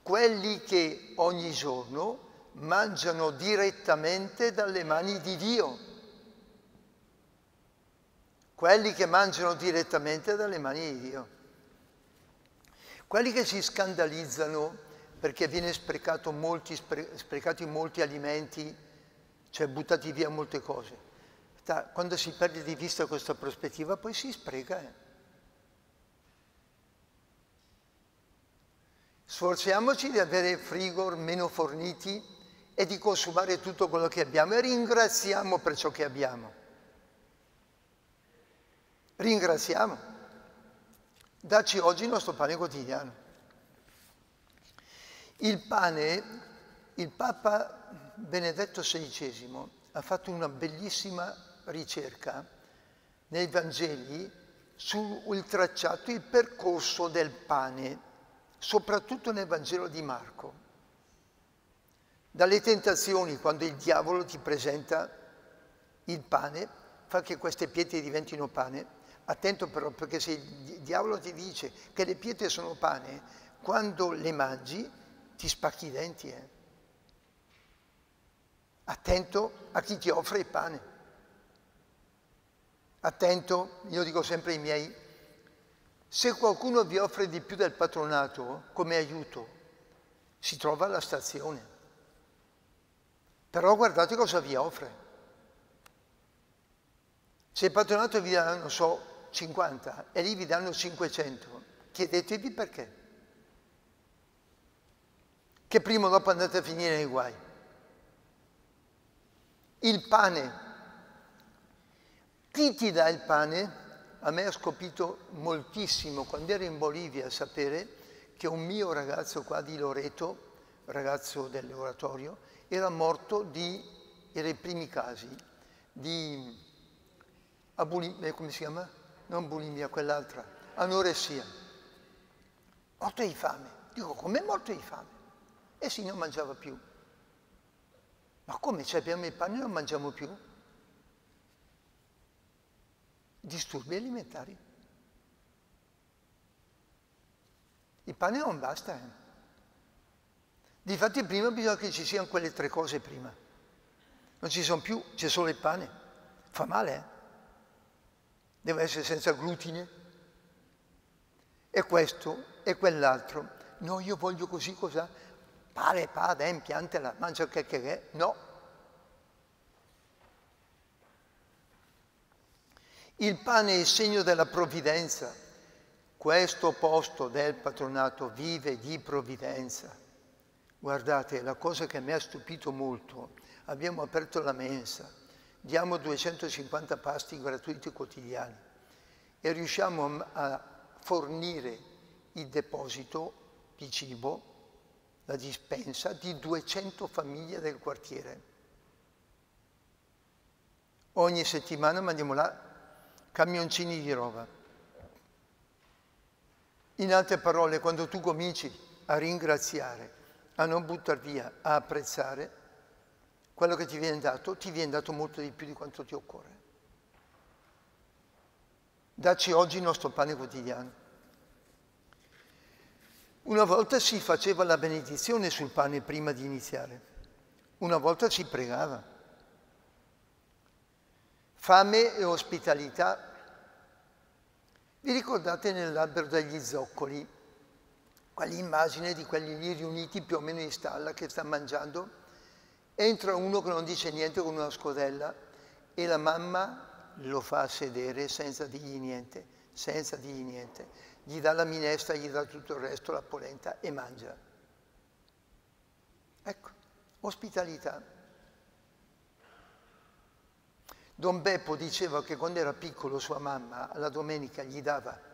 quelli che ogni giorno mangiano direttamente dalle mani di Dio. Quelli che mangiano direttamente dalle mani di Dio. Quelli che si scandalizzano perché viene sprecati molti alimenti, cioè buttati via molte cose. Quando si perde di vista questa prospettiva, poi si spreca. Sforziamoci di avere frigor meno forniti e di consumare tutto quello che abbiamo e ringraziamo per ciò che abbiamo. Ringraziamo. Dacci oggi il nostro pane quotidiano. Il pane, il Papa Benedetto XVI ha fatto una bellissima ricerca nei Vangeli sul tracciato, il percorso del pane, soprattutto nel Vangelo di Marco. Dalle tentazioni, quando il diavolo ti presenta il pane, fa che queste pietre diventino pane. Attento però, perché se il diavolo ti dice che le pietre sono pane, quando le mangi ti spacchi i denti. Attento a chi ti offre il pane. Attento, io dico sempre ai miei, se qualcuno vi offre di più del patronato come aiuto, si trova alla stazione. Però guardate cosa vi offre. Se il patronato vi dà, non so, 50 e lì vi danno 500, chiedetevi perché. Che prima o dopo andate a finire nei guai. Il pane. Chi ti dà il pane? A me ha scopito moltissimo quando ero in Bolivia a sapere che un mio ragazzo qua di Loreto, ragazzo dell'oratorio, era morto era i primi casi di bulimia, come si chiama? Non bulimia, quell'altra, anoressia. Morto di fame. Dico, com'è morto di fame? E sì, non mangiava più. Ma come, ci abbiamo il pane e non mangiamo più? Disturbi alimentari. Il pane non basta. Difatti prima bisogna che ci siano quelle 3 cose prima. Non ci sono più, c'è solo il pane. Fa male, Deve essere senza glutine. E questo e quell'altro. No, io voglio così, cosa? Pare, piantela, mangia che è. No. Il pane è il segno della provvidenza. Questo posto del patronato vive di provvidenza. Guardate, la cosa che mi ha stupito molto, abbiamo aperto la mensa, diamo 250 pasti gratuiti quotidiani e riusciamo a fornire il deposito di cibo la dispensa di 200 famiglie del quartiere. Ogni settimana mandiamo là camioncini di roba. In altre parole, quando tu cominci a ringraziare, a non buttare via, a apprezzare, quello che ti viene dato molto di più di quanto ti occorre. Dacci oggi il nostro pane quotidiano. Una volta si faceva la benedizione sul pane prima di iniziare, una volta si pregava. Fame e ospitalità. Vi ricordate nell'albero degli zoccoli, quell'immagine di quelli lì riuniti più o meno in stalla che sta mangiando? Entra uno che non dice niente con una scodella e la mamma lo fa sedere senza dirgli niente, Gli dà la minestra, gli dà tutto il resto, la polenta e mangia. Ecco, ospitalità. Don Beppo diceva che quando era piccolo sua mamma alla domenica gli dava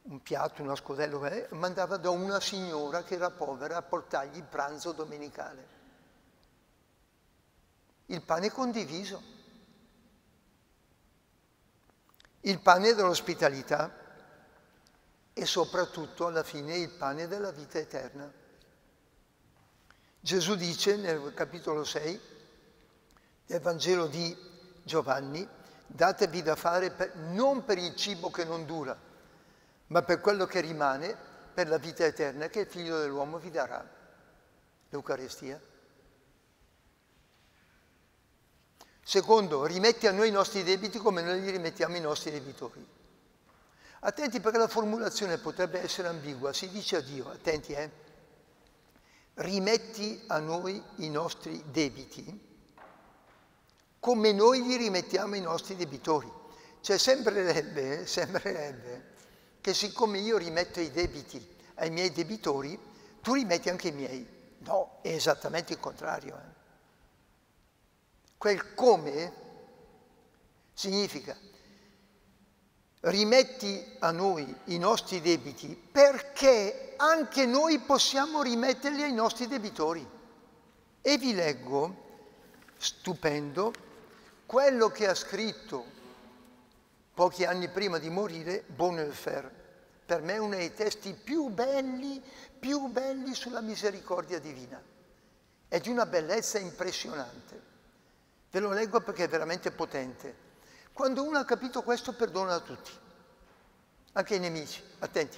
un piatto, una scodella, mandava da una signora che era povera a portargli il pranzo domenicale. Il pane condiviso, il pane dell'ospitalità e soprattutto alla fine il pane della vita eterna. Gesù dice nel capitolo 6 del Vangelo di Giovanni: datevi da fare non per il cibo che non dura, ma per quello che rimane, per la vita eterna che il Figlio dell'uomo vi darà. L'Eucaristia. Secondo, rimetti a noi i nostri debiti come noi li rimettiamo ai nostri debitori. Attenti, perché la formulazione potrebbe essere ambigua. Si dice a Dio, attenti, rimetti a noi i nostri debiti come noi gli rimettiamo i nostri debitori. Cioè sembrerebbe che siccome io rimetto i debiti ai miei debitori, tu rimetti anche i miei. No, è esattamente il contrario. Quel come significa rimetti a noi i nostri debiti perché anche noi possiamo rimetterli ai nostri debitori. E vi leggo, stupendo, quello che ha scritto pochi anni prima di morire Bonhoeffer. Per me è uno dei testi più belli sulla misericordia divina. È di una bellezza impressionante. Ve lo leggo perché è veramente potente. Quando uno ha capito questo, perdona a tutti, anche ai nemici. Attenti.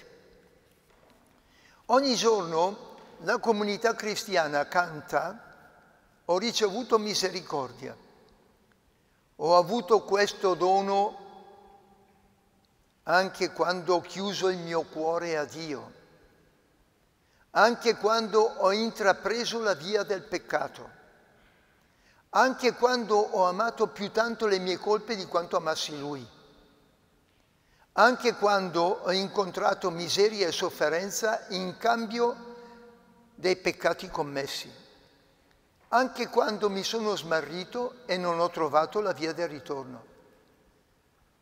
Ogni giorno la comunità cristiana canta: ho ricevuto misericordia, ho avuto questo dono anche quando ho chiuso il mio cuore a Dio, anche quando ho intrapreso la via del peccato, anche quando ho amato più tanto le mie colpe di quanto amassi Lui, anche quando ho incontrato miseria e sofferenza in cambio dei peccati commessi, anche quando mi sono smarrito e non ho trovato la via del ritorno.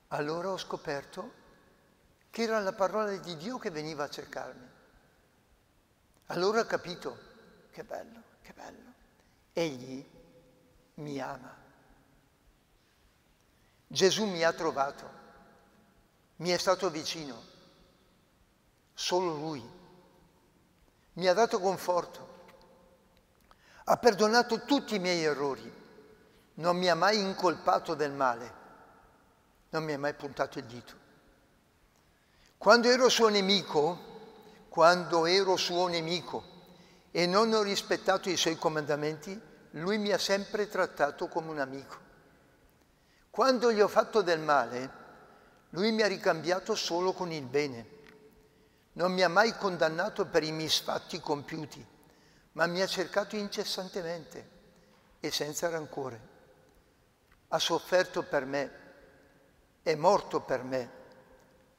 Allora ho scoperto che era la parola di Dio che veniva a cercarmi. Allora ho capito, che bello, Egli mi ama. Gesù mi ha trovato, mi è stato vicino, solo Lui. Mi ha dato conforto, ha perdonato tutti i miei errori, non mi ha mai incolpato del male, non mi ha mai puntato il dito. Quando ero suo nemico e non ho rispettato i suoi comandamenti, Lui mi ha sempre trattato come un amico. Quando gli ho fatto del male, Lui mi ha ricambiato solo con il bene. Non mi ha mai condannato per i misfatti compiuti, ma mi ha cercato incessantemente e senza rancore. Ha sofferto per me, è morto per me,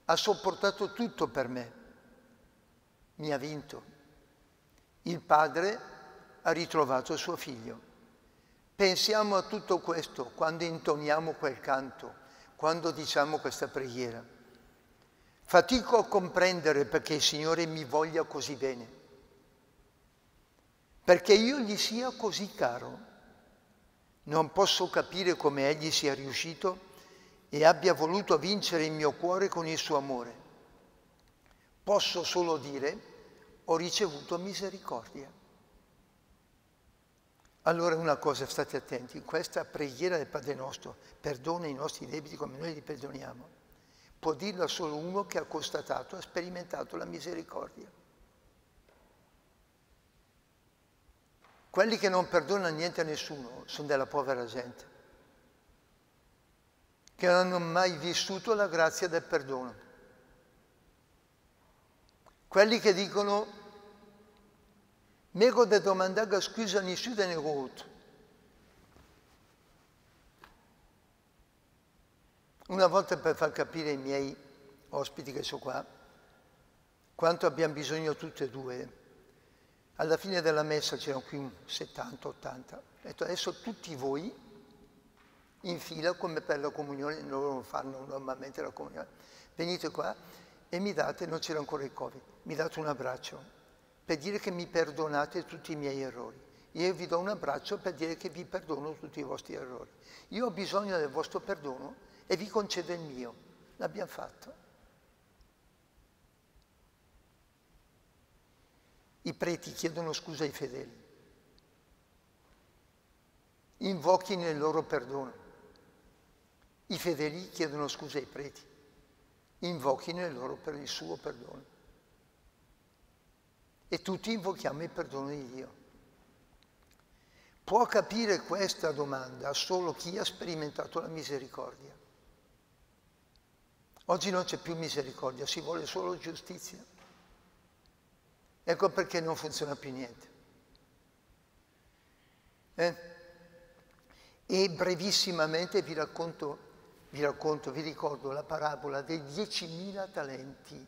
ha sopportato tutto per me. Mi ha vinto. Il Padre ha ritrovato suo Figlio. Pensiamo a tutto questo quando intoniamo quel canto, quando diciamo questa preghiera. Fatico a comprendere perché il Signore mi voglia così bene. perché io gli sia così caro. Non posso capire come egli sia riuscito e abbia voluto vincere il mio cuore con il suo amore. Posso solo dire, ho ricevuto misericordia. Allora una cosa, state attenti, questa preghiera del Padre nostro, perdona i nostri debiti come noi li perdoniamo, può dirla solo uno che ha constatato, ha sperimentato la misericordia. Quelli che non perdonano niente a nessuno sono della povera gente, che non hanno mai vissuto la grazia del perdono. Quelli che dicono, mego de domandare scusa a nessuno de negot. Una volta per far capire ai miei ospiti che sono qua, quanto abbiamo bisogno tutti e due, alla fine della messa c'erano qui 70-80. Ho detto adesso tutti voi in fila come per la comunione, loro fanno normalmente la comunione, venite qua e mi date, non c'era ancora il Covid, mi date un abbraccio per dire che mi perdonate tutti i miei errori. Io vi do un abbraccio per dire che vi perdono tutti i vostri errori. Io ho bisogno del vostro perdono e vi concedo il mio. L'abbiamo fatto. I preti chiedono scusa ai fedeli, invochino il loro perdono. I fedeli chiedono scusa ai preti, invochino il suo perdono. E tutti invochiamo il perdono di Dio. Può capire questa domanda solo chi ha sperimentato la misericordia. Oggi non c'è più misericordia, si vuole solo giustizia. Ecco perché non funziona più niente. E brevissimamente vi ricordo la parabola dei 10.000 talenti.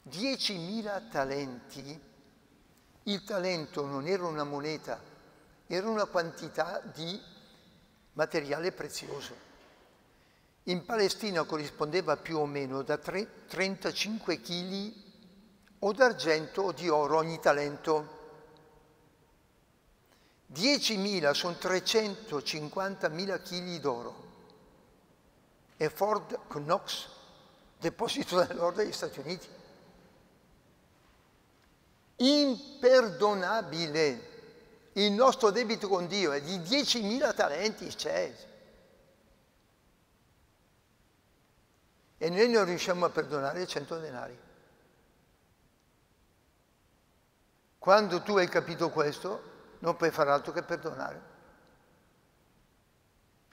10.000 talenti, il talento non era una moneta, era una quantità di materiale prezioso. In Palestina corrispondeva più o meno da 35 kg o d'argento o di oro ogni talento. 10.000 sono 350.000 kg d'oro. E Fort Knox, deposito dell'oro degli Stati Uniti. Imperdonabile. Il nostro debito con Dio è di 10.000 talenti, c'è. E noi non riusciamo a perdonare 100 denari. Quando tu hai capito questo, non puoi fare altro che perdonare.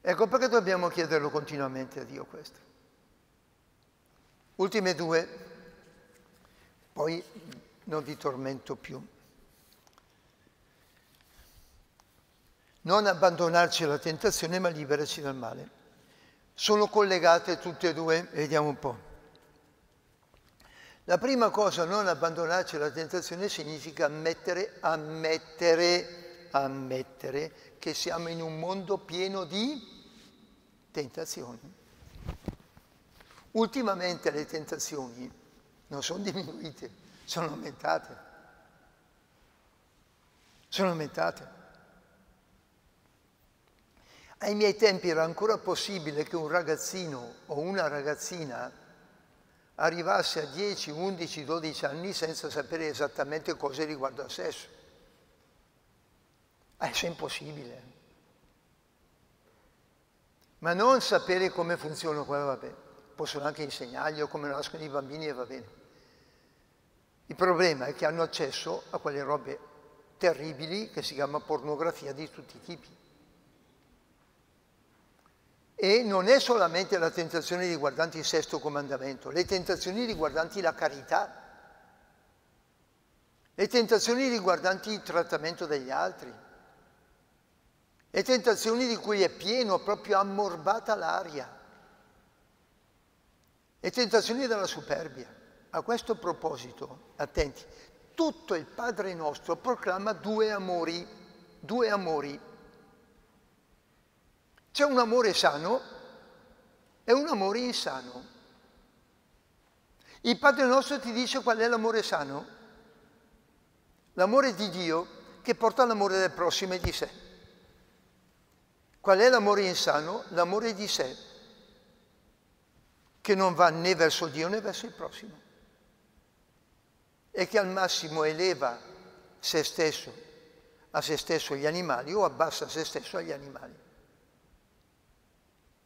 Ecco perché dobbiamo chiederlo continuamente a Dio questo. Ultime due, poi non vi tormento più. Non abbandonarci alla tentazione, ma liberarci dal male. Sono collegate tutte e due, vediamo un po'. La prima cosa, non abbandonarci alla tentazione, significa ammettere che siamo in un mondo pieno di tentazioni. Ultimamente le tentazioni non sono diminuite, sono aumentate. Sono aumentate. Ai miei tempi era ancora possibile che un ragazzino o una ragazzina arrivasse a 10, 11, 12 anni senza sapere esattamente cose riguardo al sesso. Adesso è impossibile. Ma non sapere come funziona quello, vabbè, possono anche insegnargli o come nascono i bambini e va bene. Il problema è che hanno accesso a quelle robe terribili che si chiama pornografia di tutti i tipi. E non è solamente la tentazione riguardante il sesto comandamento, le tentazioni riguardanti la carità, le tentazioni riguardanti il trattamento degli altri, le tentazioni di cui è pieno, proprio ammorbata l'aria, le tentazioni della superbia. A questo proposito, attenti, tutto il Padre nostro proclama due amori. C'è un amore sano e un amore insano. Il Padre nostro ti dice qual è l'amore sano? L'amore di Dio che porta all'amore del prossimo e di sé. Qual è l'amore insano? L'amore di sé, che non va né verso Dio né verso il prossimo, e che al massimo eleva se stesso a se stesso gli animali o abbassa se stesso agli animali.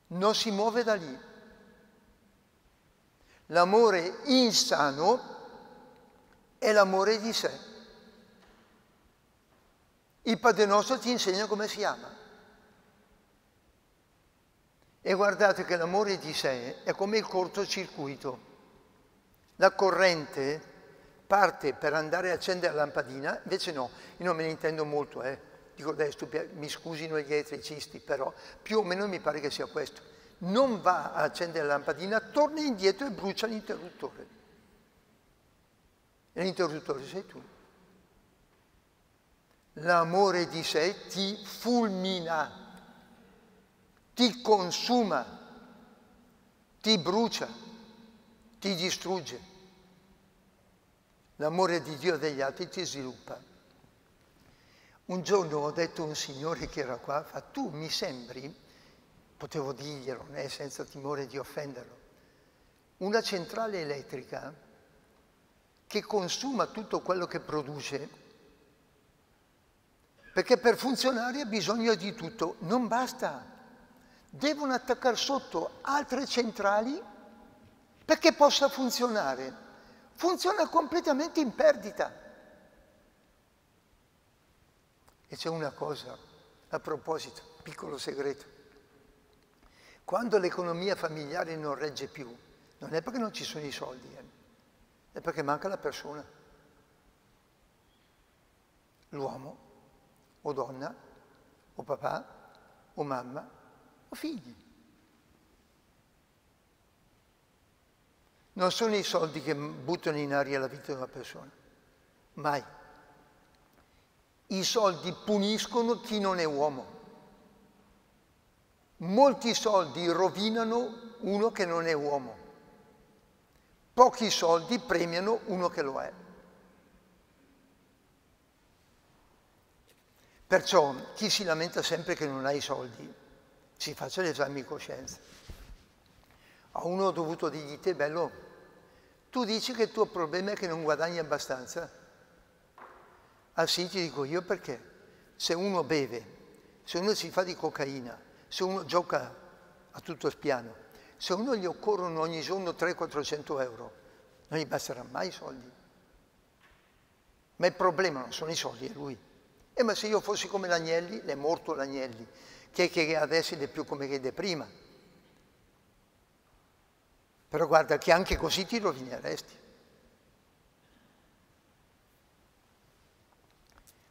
Non si muove da lì. L'amore insano è l'amore di sé. Il Padre nostro ti insegna come si ama. E guardate che l'amore di sé è come il cortocircuito. La corrente parte per andare a accendere la lampadina, invece no, io non me ne intendo molto, dico adesso, mi scusino gli elettricisti, però più o meno mi pare che sia questo. Non va a accendere la lampadina, torna indietro e brucia l'interruttore. E l'interruttore sei tu. L'amore di sé ti fulmina, ti consuma, ti brucia, ti distrugge. L'amore di Dio e degli altri ti sviluppa. Un giorno ho detto a un signore che era qua, fa, tu mi sembri, potevo dirglielo, senza timore di offenderlo, una centrale elettrica che consuma tutto quello che produce, perché per funzionare ha bisogno di tutto, non basta. Devono attaccare sotto altre centrali perché possa funzionare. Funziona completamente in perdita. E c'è una cosa, a proposito, piccolo segreto. Quando l'economia familiare non regge più, non è perché non ci sono i soldi, è perché manca la persona. L'uomo, o donna, o papà, o mamma, o figli. Non sono i soldi che buttano in aria la vita di una persona, mai. I soldi puniscono chi non è uomo. Molti soldi rovinano uno che non è uomo. Pochi soldi premiano uno che lo è. Perciò chi si lamenta sempre che non ha i soldi, si faccia l'esame di coscienza. A uno ho dovuto dirgli, te bello, tu dici che il tuo problema è che non guadagni abbastanza? Ah sì, ti dico io perché. Se uno beve, se uno si fa di cocaina, se uno gioca a tutto spiano, se uno gli occorrono ogni giorno 300-400 euro, non gli basteranno mai i soldi. Ma il problema non sono i soldi, è lui. Ma se io fossi come l'Agnelli, l'è morto l'Agnelli, che adesso è più come che è prima. Però guarda che anche così ti rovineresti.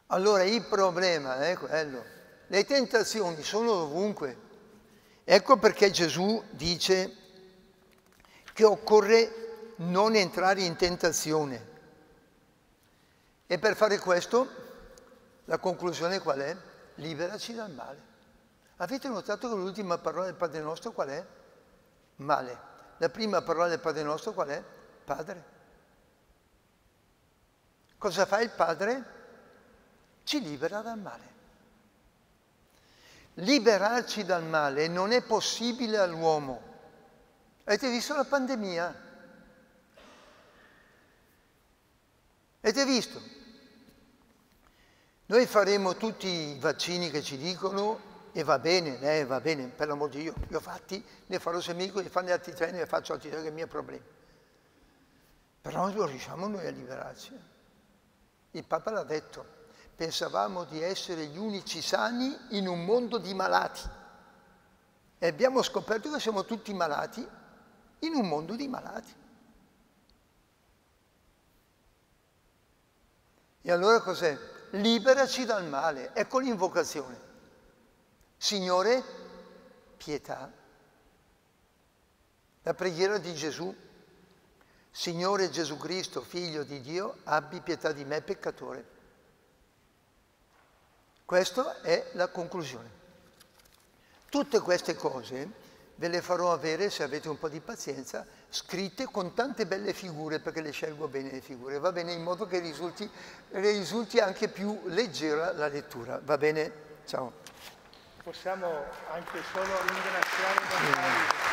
Allora il problema è quello. Le tentazioni sono ovunque. Ecco perché Gesù dice che occorre non entrare in tentazione. E per fare questo, la conclusione qual è? Liberaci dal male. Avete notato che l'ultima parola del Padre nostro qual è? Male. La prima parola del Padre nostro qual è? Padre. Cosa fa il Padre? Ci libera dal male. Liberarci dal male non è possibile all'uomo. Avete visto la pandemia? Avete visto? Noi faremo tutti i vaccini che ci dicono e va bene, per l'amor di Dio, li ho fatti, ne farò se mi dico di farne altri 3, ne faccio altri 3 che è il mio problema. Però non riusciamo noi a liberarci. Il Papa l'ha detto. Pensavamo di essere gli unici sani in un mondo di malati e abbiamo scoperto che siamo tutti malati in un mondo di malati. E allora cos'è? Liberaci dal male. Ecco l'invocazione. Signore, pietà. La preghiera di Gesù. Signore Gesù Cristo, Figlio di Dio, abbi pietà di me peccatore. Questa è la conclusione. Tutte queste cose ve le farò avere, se avete un po' di pazienza, scritte con tante belle figure, perché le scelgo bene le figure, va bene? In modo che risulti anche più leggera la lettura, va bene? Ciao. Possiamo anche solo ringraziare Don Davide.